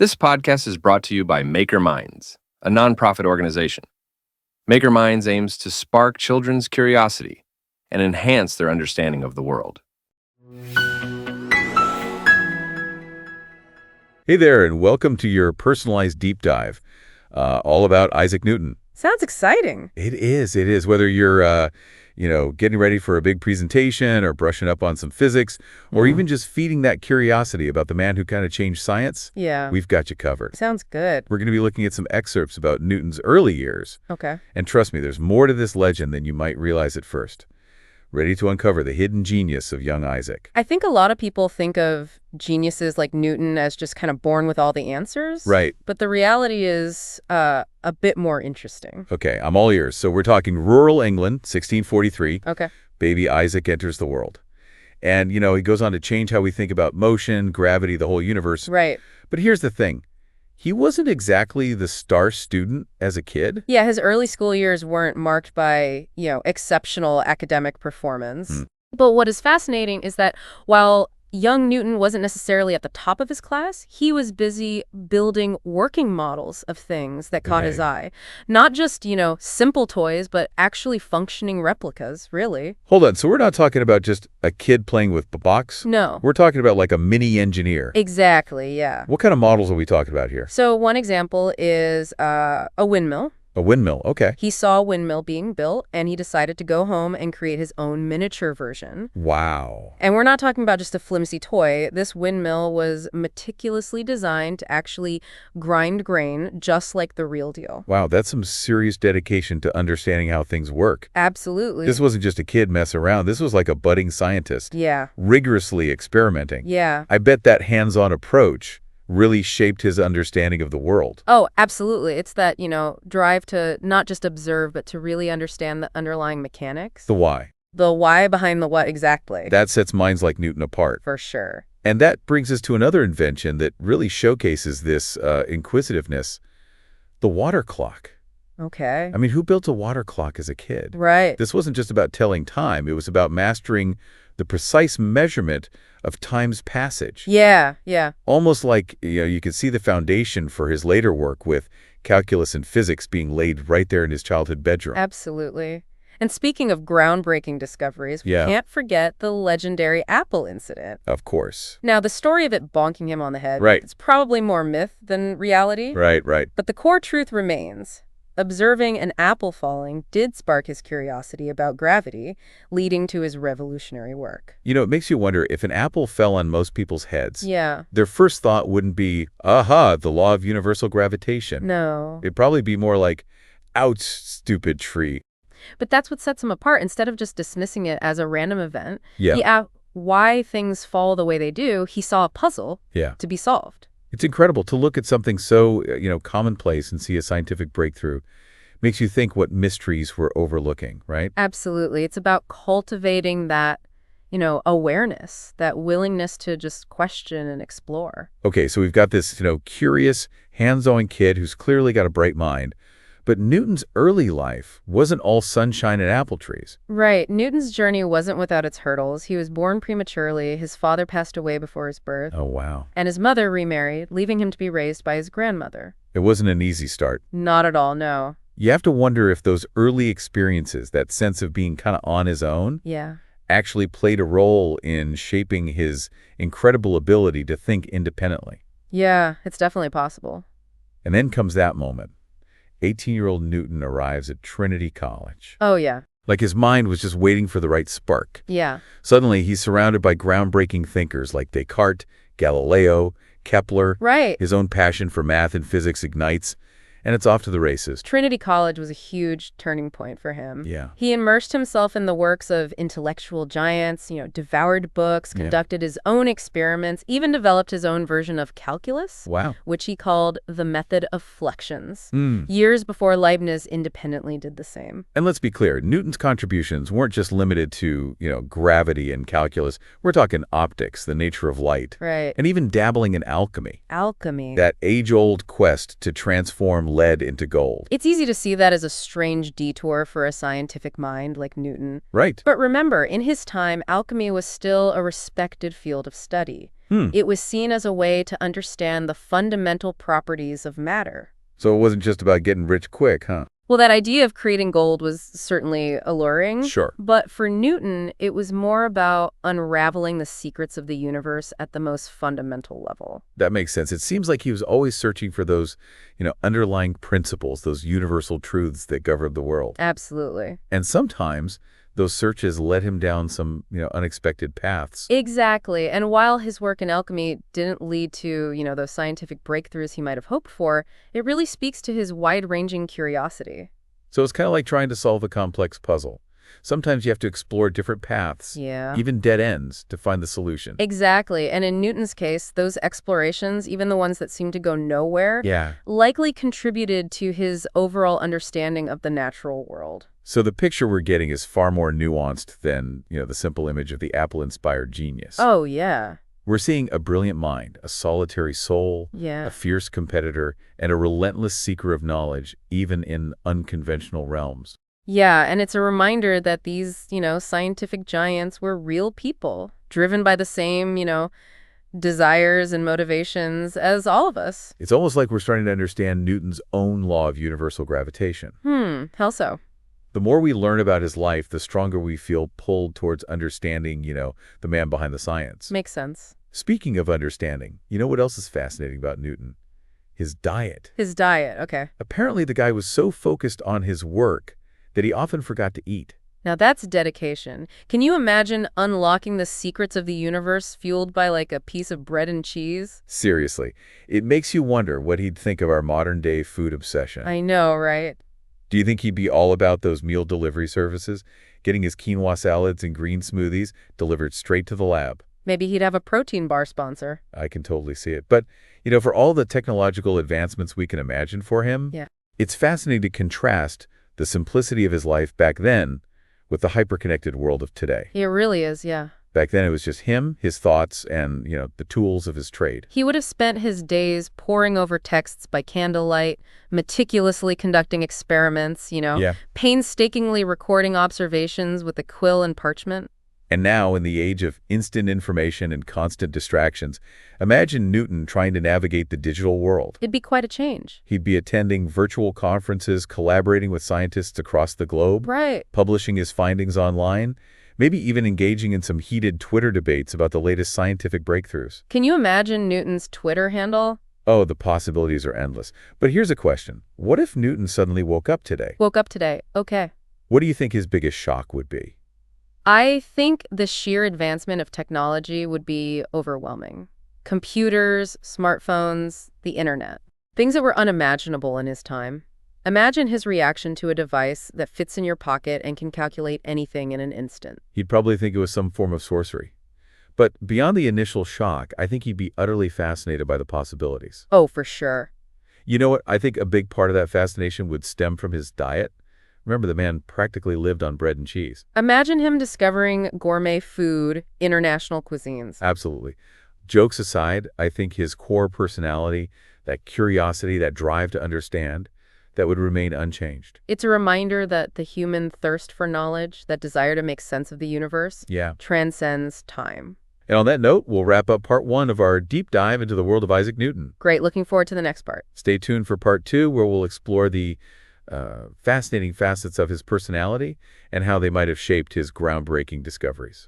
This podcast is brought to you by Maker Mindz, a nonprofit organization. Maker Mindz aims to spark children's curiosity and enhance their understanding of the world. Hey there, and welcome to your personalized deep dive, all about Isaac Newton. Sounds exciting. It is. Whether you're, getting ready for a big presentation or brushing up on some physics, or even just feeding that curiosity about the man who kind of changed science, Yeah. we've got you covered. Sounds good. We're going to be looking at some excerpts about Newton's early years. Okay. And trust me, there's more to this legend than you might realize at first. Ready to uncover the hidden genius of young Isaac. I think a lot of people think of geniuses like Newton as just kind of born with all the answers. Right. But the reality is a bit more interesting. Okay, I'm all ears. So we're talking rural England, 1643. Okay. Baby Isaac enters the world. And, he goes on to change how we think about motion, gravity, the whole universe. Right. But here's the thing. He wasn't exactly the star student as a kid. Yeah, his early school years weren't marked by, exceptional academic performance. But what is fascinating is that while young Newton wasn't necessarily at the top of his class, he was busy building working models of things that caught his eye. Not just, simple toys, but actually functioning replicas, really. Hold on. So we're not talking about just a kid playing with the box? No. We're talking about like a mini engineer. Exactly, yeah. What kind of models are we talking about here? So one example is a windmill. A windmill. Okay. He saw a windmill being built, and he decided to go home and create his own miniature version. Wow. And we're not talking about just a flimsy toy. This windmill was meticulously designed to actually grind grain, just like the real deal. Wow, that's some serious dedication to understanding how things work. Absolutely. This wasn't just a kid messing around. This was like a budding scientist. Yeah. Rigorously experimenting. Yeah. I bet that hands-on approach really shaped his understanding of the world. Oh, absolutely. It's that, drive to not just observe, but to really understand the underlying mechanics. The why. The why behind the what exactly. That sets minds like Newton apart. For sure. And that brings us to another invention that really showcases this inquisitiveness, the water clock. Okay. I mean, who built a water clock as a kid? Right. This wasn't just about telling time. It was about mastering the precise measurement of time's passage. Yeah, yeah. Almost like, you could see the foundation for his later work with calculus and physics being laid right there in his childhood bedroom. Absolutely. And speaking of groundbreaking discoveries, we can't forget the legendary apple incident. Of course. Now, the story of it bonking him on the head, Right. It's probably more myth than reality. Right. But the core truth remains. Observing an apple falling did spark his curiosity about gravity, leading to his revolutionary work. It makes you wonder, if an apple fell on most people's heads, Yeah. their first thought wouldn't be, aha, the law of universal gravitation. No. It'd probably be more like, ouch, stupid tree. But that's what sets him apart. Instead of just dismissing it as a random event, Yeah. he asked why things fall the way they do. He saw a puzzle to be solved. It's incredible to look at something so, commonplace and see a scientific breakthrough. Makes you think what mysteries we're overlooking, right? Absolutely. It's about cultivating that, awareness, that willingness to just question and explore. Okay, so we've got this, curious, hands-on kid who's clearly got a bright mind. But Newton's early life wasn't all sunshine and apple trees. Right. Newton's journey wasn't without its hurdles. He was born prematurely. His father passed away before his birth. Oh, wow. And his mother remarried, leaving him to be raised by his grandmother. It wasn't an easy start. Not at all, no. You have to wonder if those early experiences, that sense of being kind of on his own, Yeah. actually played a role in shaping his incredible ability to think independently. Yeah, it's definitely possible. And then comes that moment. 18-year-old Newton arrives at Trinity College. Oh, yeah. Like his mind was just waiting for the right spark. Yeah. Suddenly, he's surrounded by groundbreaking thinkers like Descartes, Galileo, Kepler. Right. His own passion for math and physics ignites, and it's off to the races. Trinity College was a huge turning point for him. Yeah. He immersed himself in the works of intellectual giants, devoured books, conducted his own experiments, even developed his own version of calculus, Wow. which he called the method of fluxions, years before Leibniz independently did the same. And let's be clear, Newton's contributions weren't just limited to, gravity and calculus. We're talking optics, the nature of light. Right. And even dabbling in alchemy. Alchemy. That age-old quest to transform lead into gold. It's easy to see that as a strange detour for a scientific mind like Newton. Right. But remember, in his time, alchemy was still a respected field of study. It was seen as a way to understand the fundamental properties of matter. So it wasn't just about getting rich quick, huh? Well, that idea of creating gold was certainly alluring. Sure. But for Newton, it was more about unraveling the secrets of the universe at the most fundamental level. That makes sense. It seems like he was always searching for those, underlying principles, those universal truths that govern the world. Absolutely. And sometimes those searches led him down some, unexpected paths. Exactly. And while his work in alchemy didn't lead to, those scientific breakthroughs he might have hoped for, it really speaks to his wide-ranging curiosity. So it's kind of like trying to solve a complex puzzle. Sometimes you have to explore different paths, Yeah. even dead ends, to find the solution. Exactly. And in Newton's case, those explorations, even the ones that seemed to go nowhere, Yeah. likely contributed to his overall understanding of the natural world. So the picture we're getting is far more nuanced than, the simple image of the Apple-inspired genius. Oh, yeah. We're seeing a brilliant mind, a solitary soul, Yeah. a fierce competitor, and a relentless seeker of knowledge, even in unconventional realms. Yeah, and it's a reminder that these, scientific giants were real people, driven by the same, desires and motivations as all of us. It's almost like we're starting to understand Newton's own law of universal gravitation. How so? The more we learn about his life, the stronger we feel pulled towards understanding, the man behind the science. Makes sense. Speaking of understanding, you know what else is fascinating about Newton? His diet. His diet, okay. Apparently, the guy was so focused on his work that he often forgot to eat. Now that's dedication. Can you imagine unlocking the secrets of the universe fueled by like a piece of bread and cheese? Seriously, it makes you wonder what he'd think of our modern-day food obsession. I know, right? Do you think he'd be all about those meal delivery services, getting his quinoa salads and green smoothies delivered straight to the lab? Maybe he'd have a protein bar sponsor. I can totally see it. But, for all the technological advancements we can imagine for him, Yeah. It's fascinating to contrast the simplicity of his life back then with the hyper-connected world of today. It really is, yeah. Back then, it was just him, his thoughts, and, the tools of his trade. He would have spent his days poring over texts by candlelight, meticulously conducting experiments, Yeah. painstakingly recording observations with a quill and parchment. And now, in the age of instant information and constant distractions, imagine Newton trying to navigate the digital world. It'd be quite a change. He'd be attending virtual conferences, collaborating with scientists across the globe, Right. publishing his findings online, maybe even engaging in some heated Twitter debates about the latest scientific breakthroughs. Can you imagine Newton's Twitter handle? Oh, the possibilities are endless. But here's a question. What if Newton suddenly woke up today? Woke up today. Okay. What do you think his biggest shock would be? I think the sheer advancement of technology would be overwhelming. Computers, smartphones, the internet. Things that were unimaginable in his time. Imagine his reaction to a device that fits in your pocket and can calculate anything in an instant. He'd probably think it was some form of sorcery. But beyond the initial shock, I think he'd be utterly fascinated by the possibilities. Oh, for sure. You know what? I think a big part of that fascination would stem from his diet. Remember, the man practically lived on bread and cheese. Imagine him discovering gourmet food, international cuisines. Absolutely. Jokes aside, I think his core personality, that curiosity, that drive to understand, that would remain unchanged. It's a reminder that the human thirst for knowledge, that desire to make sense of the universe, Yeah. transcends time. And on that note, we'll wrap up part 1 of our deep dive into the world of Isaac Newton. Great. Looking forward to the next part. Stay tuned for part 2, where we'll explore the fascinating facets of his personality and how they might have shaped his groundbreaking discoveries.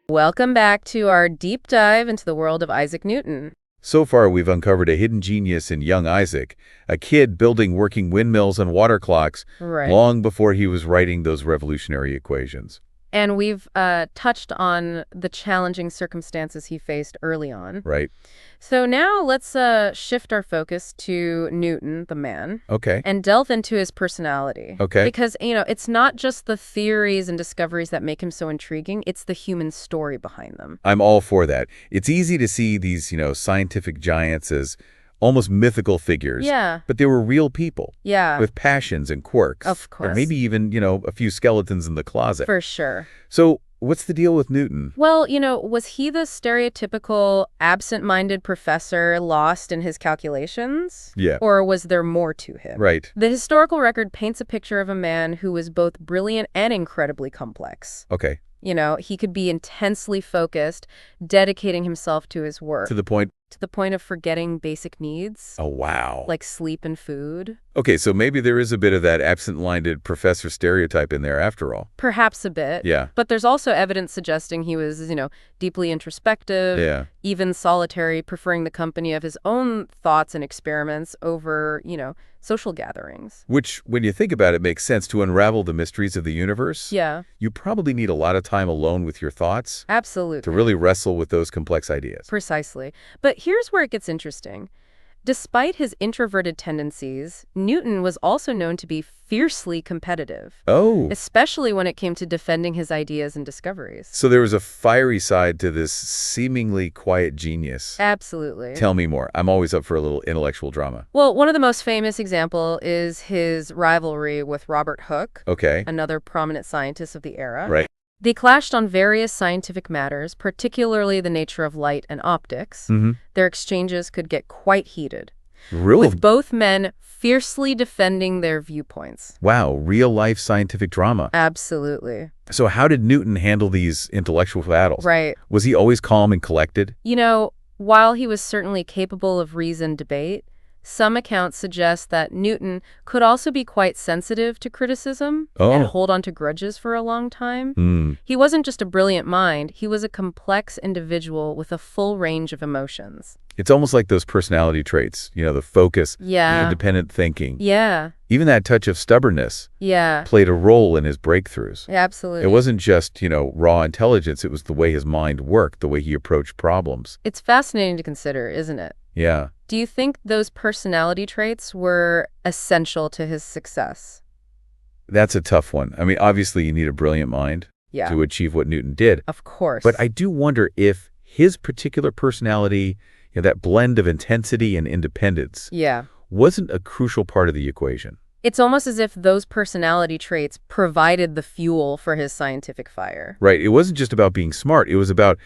Welcome back to our deep dive into the world of Isaac Newton. So far, we've uncovered a hidden genius in young Isaac, a kid building working windmills and water clocks Right. long before he was writing those revolutionary equations. And we've touched on the challenging circumstances he faced early on. Right? So now let's shift our focus to Newton, the man, Okay. and delve into his personality. Okay. Because, it's not just the theories and discoveries that make him so intriguing, it's the human story behind them. I'm all for that. It's easy to see these, scientific giants as almost mythical figures. Yeah. But they were real people Yeah, with passions and quirks. Of Or course. maybe even, a few skeletons in the closet. for sure. So what's the deal with Newton? Well, was he the stereotypical absent-minded professor lost in his calculations? Yeah. Or was there more to him? Right. The historical record paints a picture of a man who was both brilliant and incredibly complex. Okay. He could be intensely focused, dedicating himself to his work. To the point? To the point of forgetting basic needs. Oh, wow. Like sleep and food. Okay, so maybe there is a bit of that absent-minded professor stereotype in there after all. Perhaps a bit. Yeah. But there's also evidence suggesting he was, deeply introspective, Yeah. even solitary, preferring the company of his own thoughts and experiments over, social gatherings. Which, when you think about it, makes sense. To unravel the mysteries of the universe, Yeah. you probably need a lot of time alone with your thoughts Absolutely. to really wrestle with those complex ideas. Precisely. But here's where it gets interesting. Despite his introverted tendencies, Newton was also known to be fiercely competitive. Oh. Especially when it came to defending his ideas and discoveries. So there was a fiery side to this seemingly quiet genius. Absolutely. Tell me more. I'm always up for a little intellectual drama. Well, one of the most famous examples is his rivalry with Robert Hooke, Okay. another prominent scientist of the era. Right. They clashed on various scientific matters, particularly the nature of light and optics. Mm-hmm. Their exchanges could get quite heated, Really? with both men fiercely defending their viewpoints. Wow, real-life scientific drama. Absolutely. So how did Newton handle these intellectual battles? Right. Was he always calm and collected? While he was certainly capable of reasoned debate, some accounts suggest that Newton could also be quite sensitive to criticism and hold on to grudges for a long time. He wasn't just a brilliant mind, he was a complex individual with a full range of emotions. It's almost like those personality traits, the focus, Yeah. the independent thinking. Yeah. Even that touch of stubbornness Yeah. played a role in his breakthroughs. Absolutely. It wasn't just, raw intelligence. It was the way his mind worked, the way he approached problems. It's fascinating to consider, isn't it? Yeah. Do you think those personality traits were essential to his success? That's a tough one. I mean, obviously you need a brilliant mind Yeah. to achieve what Newton did. Of course. But I do wonder if his particular personality, that blend of intensity and independence, Yeah. wasn't a crucial part of the equation. It's almost as if those personality traits provided the fuel for his scientific fire. Right. It wasn't just about being smart. It was about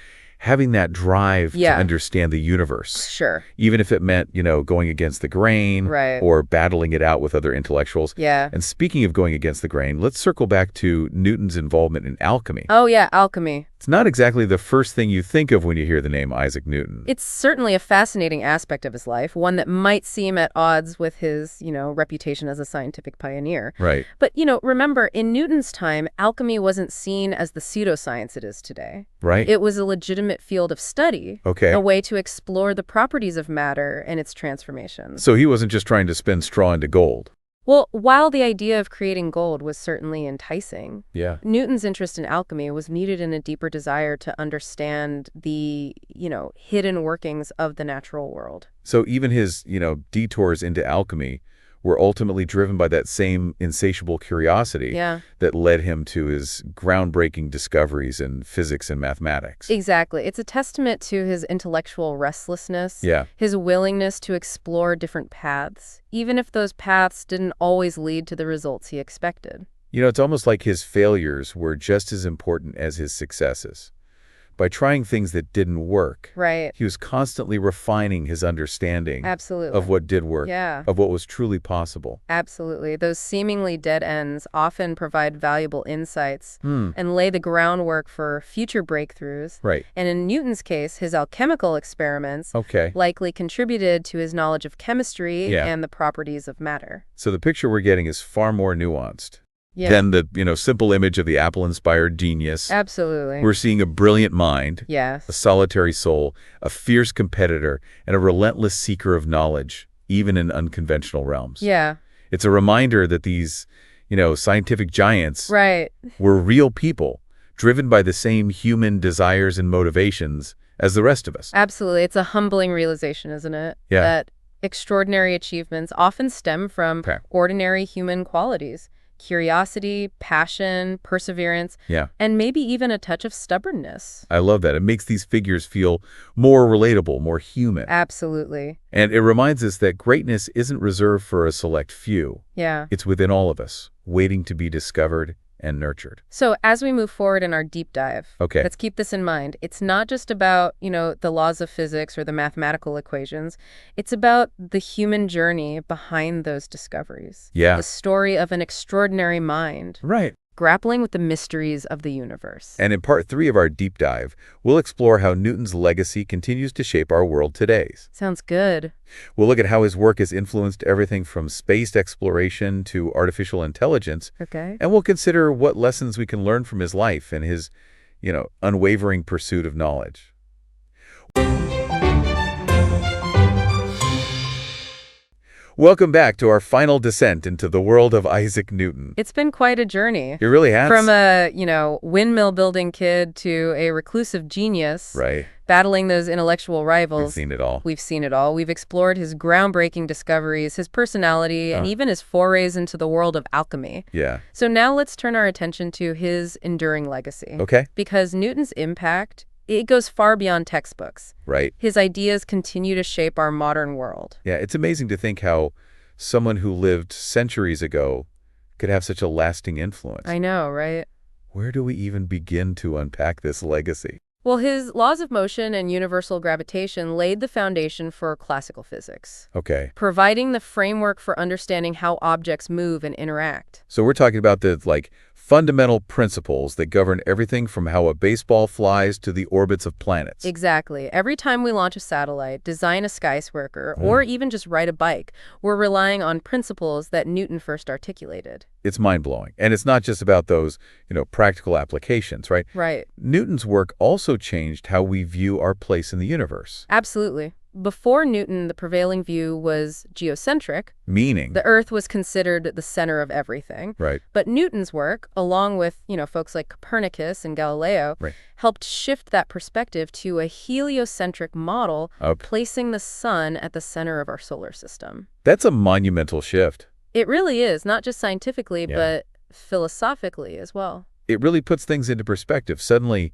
having that drive to Yeah. understand the universe. Sure. Even if it meant, going against the grain Right. or battling it out with other intellectuals. Yeah. And speaking of going against the grain, let's circle back to Newton's involvement in alchemy. Oh, yeah, alchemy. It's not exactly the first thing you think of when you hear the name Isaac Newton. It's certainly a fascinating aspect of his life, one that might seem at odds with his, reputation as a scientific pioneer. Right. But, remember, in Newton's time, alchemy wasn't seen as the pseudoscience it is today. Right. It was a legitimate field of study, Okay. a way to explore the properties of matter and its transformations. So he wasn't just trying to spin straw into gold. Well, while the idea of creating gold was certainly enticing, Yeah. Newton's interest in alchemy was muted in a deeper desire to understand the, hidden workings of the natural world. So even his, detours into alchemy were ultimately driven by that same insatiable curiosity Yeah. that led him to his groundbreaking discoveries in physics and mathematics. Exactly. It's a testament to his intellectual restlessness, Yeah. his willingness to explore different paths, even if those paths didn't always lead to the results he expected. It's almost like his failures were just as important as his successes. By trying things that didn't work, Right. he was constantly refining his understanding Absolutely. of what did work, Yeah. of what was truly possible. Absolutely. Those seemingly dead ends often provide valuable insights Hmm. and lay the groundwork for future breakthroughs. Right. And in Newton's case, his alchemical experiments Okay. likely contributed to his knowledge of chemistry Yeah. and the properties of matter. So the picture we're getting is far more nuanced Yeah. than the, simple image of the Apple-inspired genius. Absolutely. We're seeing a brilliant mind, a Yes. solitary soul, a fierce competitor, and a relentless seeker of knowledge, even in unconventional realms. Yeah. It's a reminder that these, scientific giants Right. were real people, driven by the same human desires and motivations as the rest of us. Absolutely. It's a humbling realization, isn't it? Yeah. That extraordinary achievements often stem from Okay. ordinary human qualities. Curiosity, passion, perseverance, Yeah. and maybe even a touch of stubbornness. I love that. It makes these figures feel more relatable, more human. Absolutely. And it reminds us that greatness isn't reserved for a select few. Yeah. It's within all of us, waiting to be discovered and nurtured. So as we move forward in our deep dive, Okay. let's keep this in mind. It's not just about, the laws of physics or the mathematical equations. It's about the human journey behind those discoveries. Yeah. The story of an extraordinary mind, Right. grappling with the mysteries of the universe. And in part 3 of our deep dive, we'll explore how Newton's legacy continues to shape our world today. Sounds good. We'll look at how his work has influenced everything from space exploration to artificial intelligence. Okay. And we'll consider what lessons we can learn from his life and his, unwavering pursuit of knowledge. Welcome back to our final descent into the world of Isaac Newton. It's been quite a journey. It really has. From a, windmill building kid to a reclusive genius. Right. Battling those intellectual rivals. We've seen it all. We've seen it all. We've explored his groundbreaking discoveries, his personality, and even his forays into the world of alchemy. Yeah. So now let's turn our attention to his enduring legacy. Okay. Because Newton's impact, it goes far beyond textbooks. Right. His ideas continue to shape our modern world. Yeah, it's amazing to think how someone who lived centuries ago could have such a lasting influence. I know, right? Where do we even begin to unpack this legacy? Well, his laws of motion and universal gravitation laid the foundation for classical physics, Okay. providing the framework for understanding how objects move and interact. So we're talking about the, fundamental principles that govern everything from how a baseball flies to the orbits of planets. Exactly. Every time we launch a satellite, design a skyscraper, or even just ride a bike, we're relying on principles that Newton first articulated. It's mind-blowing. And it's not just about those, practical applications, right? Right. Newton's work also changed how we view our place in the universe. Absolutely. Before Newton, the prevailing view was geocentric. Meaning? The Earth was considered the center of everything. Right. But Newton's work, along with, folks like Copernicus and Galileo, Right. helped shift that perspective to a heliocentric model, placing the sun at the center of our solar system. That's a monumental shift. It really is, not just scientifically, but philosophically as well. It really puts things into perspective. Suddenly,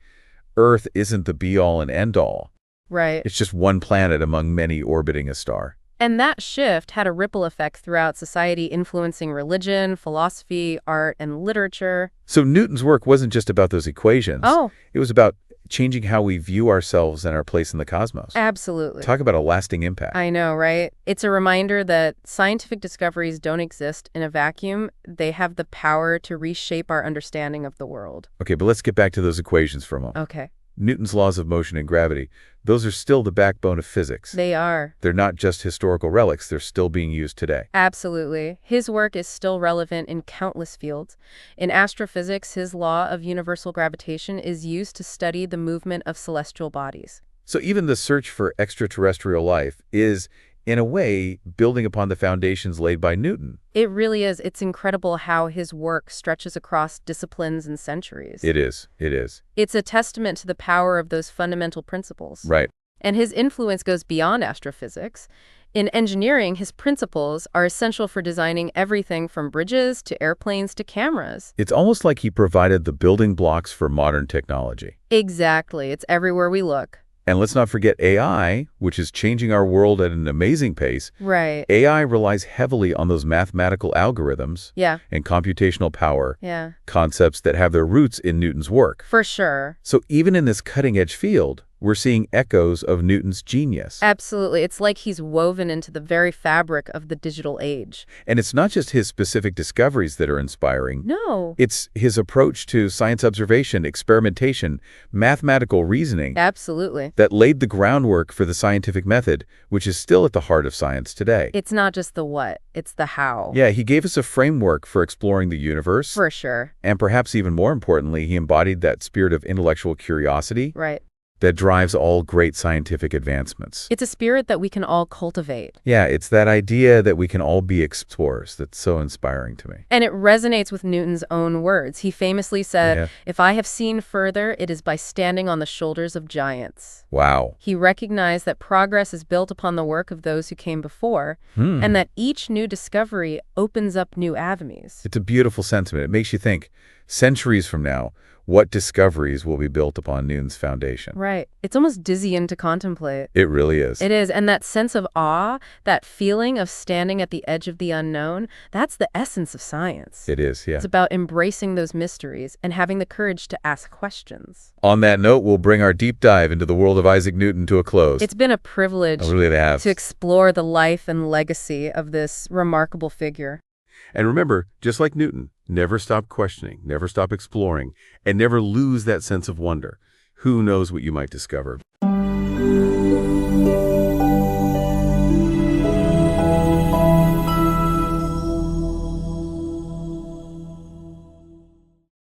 Earth isn't the be-all and end-all. Right. It's just one planet among many orbiting a star. And that shift had a ripple effect throughout society, influencing religion, philosophy, art, and literature. So Newton's work wasn't just about those equations. Oh. It was about changing how we view ourselves and our place in the cosmos. Absolutely. Talk about a lasting impact. I know, right? It's a reminder that scientific discoveries don't exist in a vacuum. They have the power to reshape our understanding of the world. Okay, but let's get back to those equations for a moment. Okay. Newton's laws of motion and gravity, those are still the backbone of physics. They are. They're not just historical relics, they're still being used today. Absolutely. His work is still relevant in countless fields. In astrophysics, his law of universal gravitation is used to study the movement of celestial bodies. So even the search for extraterrestrial life is, in a way, building upon the foundations laid by Newton. It really is. It's incredible how his work stretches across disciplines and centuries. It is. It is. It's a testament to the power of those fundamental principles. Right. And his influence goes beyond astrophysics. In engineering, his principles are essential for designing everything from bridges to airplanes to cameras. It's almost like he provided the building blocks for modern technology. Exactly. It's everywhere we look. And let's not forget AI, which is changing our world at an amazing pace. Right. AI relies heavily on those mathematical algorithms and computational power, concepts that have their roots in Newton's work. For sure. So even in this cutting-edge field, we're seeing echoes of Newton's genius. Absolutely. It's like he's woven into the very fabric of the digital age. And it's not just his specific discoveries that are inspiring. No. It's his approach to science observation, experimentation, mathematical reasoning. Absolutely. That laid the groundwork for the scientific method, which is still at the heart of science today. It's not just the what, it's the how. Yeah, he gave us a framework for exploring the universe. For sure. And perhaps even more importantly, he embodied that spirit of intellectual curiosity. Right. That drives all great scientific advancements. It's a spirit that we can all cultivate. Yeah, it's that idea that we can all be explorers that's so inspiring to me. And it resonates with Newton's own words. He famously said, "If I have seen further, it is by standing on the shoulders of giants." Wow. He recognized that progress is built upon the work of those who came before, and that each new discovery opens up new avenues. It's a beautiful sentiment. It makes you think, centuries from now, what discoveries will be built upon Newton's foundation. Right. It's almost dizzying to contemplate. It really is. It is. And that sense of awe, that feeling of standing at the edge of the unknown, that's the essence of science. It is, yeah. It's about embracing those mysteries and having the courage to ask questions. On that note, we'll bring our deep dive into the world of Isaac Newton to a close. It's been a privilege to explore the life and legacy of this remarkable figure. And remember, just like Newton, never stop questioning, never stop exploring, and never lose that sense of wonder. Who knows what you might discover?